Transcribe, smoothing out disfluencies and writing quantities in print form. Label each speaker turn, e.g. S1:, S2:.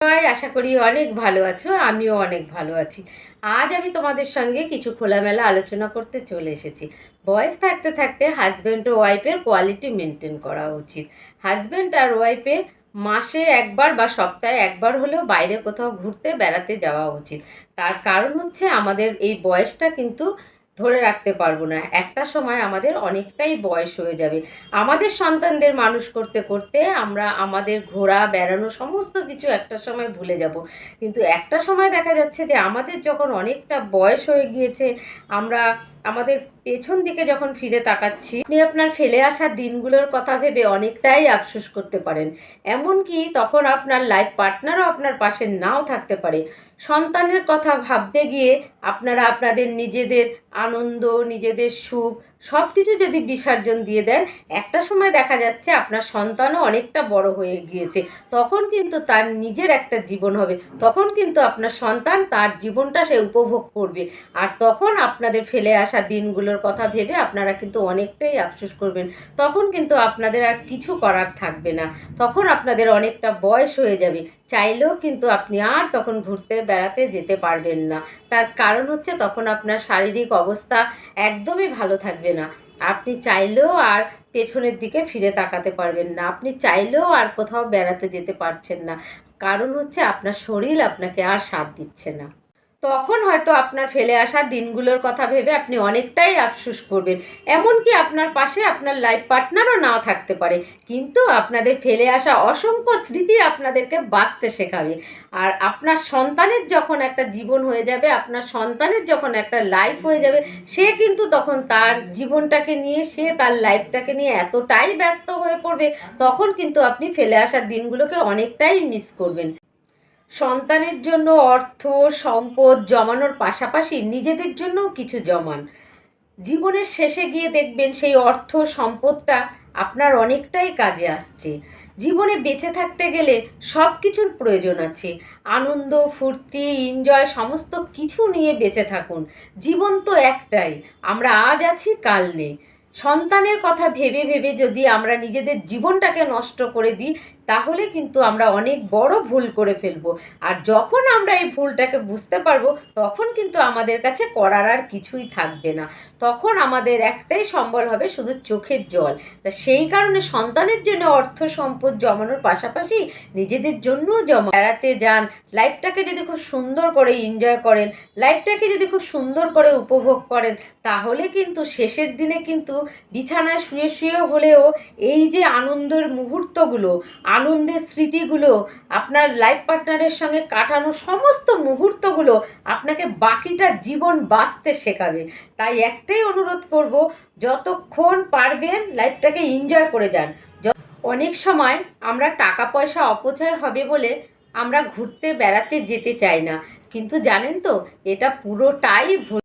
S1: সবাই আশা করি অনেক ভালো আছো, আমিও অনেক ভালো আছি। আজ আমি তোমাদের সঙ্গে কিছু খোলামেলা আলোচনা করতে চলে এসেছি। বয়স থাকতে থাকতে হাজব্যান্ড ও ওয়াইফের কোয়ালিটি মেনটেন করা উচিত। হাজব্যান্ড আর ওয়াইফের মাসে একবার বা সপ্তাহে একবার হলেও বাইরে কোথাও ঘুরতে বেড়াতে যাওয়া উচিত। তার কারণ হচ্ছে আমাদের এই বয়সটা কিন্তু ধরে রাখতে পারবো না, একটা সময় আমাদের অনেকটাই বয়স হয়ে যাবে। আমাদের সন্তানদের মানুষ করতে করতে আমরা আমাদের ঘোরা বেড়ানো সমস্ত কিছু একটা সময় ভুলে যাব। কিন্তু একটা সময় দেখা যাচ্ছে যে আমাদের যখন অনেকটা বয়স হয়ে গিয়েছে, আমরা আমাদের পেছন দিকে যখন ফিরে তাকাচ্ছি, আপনি আপনার ফেলে আসা দিনগুলোর কথা ভেবে অনেকটাই আফসোস করতে পারেন। এমনকি তখন আপনার লাইফ পার্টনারও আপনার পাশে নাও থাকতে পারে। সন্তানের কথা ভাবতে গিয়ে আপনারা আপনাদের নিজেদের আনন্দ, নিজেদের সুখ সব কিছু যদি বিসর্জন দিয়ে দেন, একটা সময় দেখা যাচ্ছে আপনার সন্তানও অনেকটা বড় হয়ে গিয়েছে। তখন কিন্তু তার নিজের একটা জীবন হবে, তখন কিন্তু আপনার সন্তান তার জীবনটা সে উপভোগ করবে। আর তখন আপনাদের ফেলে আসা দিনগুলোর কথা ভেবে আপনারা কিন্তু অনেকটাই আফসোস করবেন। তখন কিন্তু আপনাদের আর কিছু করার থাকবে না, তখন আপনাদের অনেকটা বয়স হয়ে যাবে। চাইলেও কিন্তু আপনি আর তখন ঘুরতে বেড়াতে যেতে পারবেন না। তার কারণ হচ্ছে তখন আপনার শারীরিক অবস্থা একদমই ভালো থাকবে না। আপনি চাইলেও আর পেছনের দিকে ফিরে তাকাতে পারবেন না, আপনি চাইলেও আর কোথাও বেড়াতে যেতে পারছেন না। কারণ হচ্ছে আপনার শরীর আপনাকে আর সাথ দিচ্ছে না। তখন হয়তো আপনার ফেলে আসা দিনগুলোর কথা ভেবে আপনি অনেকটাই আফসোস করবেন। এমনকি আপনার পাশে আপনার লাইফ পার্টনারও নাও থাকতে পারে, কিন্তু আপনাদের ফেলে আসা অসংখ্য স্মৃতি আপনাদেরকে বাঁচতে শেখাবে। আর আপনার সন্তানের যখন একটা জীবন হয়ে যাবে, আপনার সন্তানের যখন একটা লাইফ হয়ে যাবে, সে কিন্তু তখন তার জীবনটাকে নিয়ে, সে তার লাইফটাকে নিয়ে এতটাই ব্যস্ত হয়ে পড়বে, তখন কিন্তু আপনি ফেলে আসা দিনগুলোকে অনেকটাই মিস করবেন। সন্তানের জন্য অর্থ সম্পদ জমানোর পাশাপাশি নিজেদের জন্যও কিছু জমান। জীবনের শেষে গিয়ে দেখবেন সেই অর্থ সম্পদটা আপনার অনেকটাই কাজে আসছে। জীবনে বেঁচে থাকতে গেলে সব কিছুর প্রয়োজন আছে। আনন্দ, ফুর্তি, এনজয় সমস্ত কিছু নিয়ে বেঁচে থাকুন। জীবন তো একটাই, আমরা আজ আছি কাল নেই। সন্তানের কথা ভেবে ভেবে যদি আমরা নিজেদের জীবনটাকে নষ্ট করে দিই, তাহলে কিন্তু আমরা অনেক বড় ভুল করে ফেলবো। আর যখন আমরা এই ভুলটাকে বুঝতে পারবো, তখন কিন্তু আমাদের কাছে করার আর কিছুই থাকবে না। তখন আমাদের একটাই সম্বল হবে, শুধু চোখের জল। তা সেই কারণে সন্তানের জন্য অর্থ সম্পদ জমানোর পাশাপাশি নিজেদের জন্যও জমা। বেড়াতে যান, লাইফটাকে যদি খুব সুন্দর করে এনজয় করেন, লাইফটাকে যদি খুব সুন্দর করে উপভোগ করেন, তাহলে কিন্তু শেষের দিনে কিন্তু বিছানায় শুয়ে শুয়ে হলেও এই যে আনন্দের মুহূর্তগুলো, আনন্দের স্মৃতিগুলো, আপনার লাইফ পার্টনারের সঙ্গে কাটানো সমস্ত মুহূর্তগুলো আপনাকে বাকিটা জীবন বাঁচতে শেখাবে। তাই একটাই অনুরোধ করব, যতক্ষণ পারবেন লাইফটাকে এনজয় করে যান। অনেক সময় আমরা টাকা পয়সা অপচয় হবে বলে আমরা ঘুরতে বেড়াতে যেতে চাই না, কিন্তু জানেন তো এটা পুরোটাই ভুল।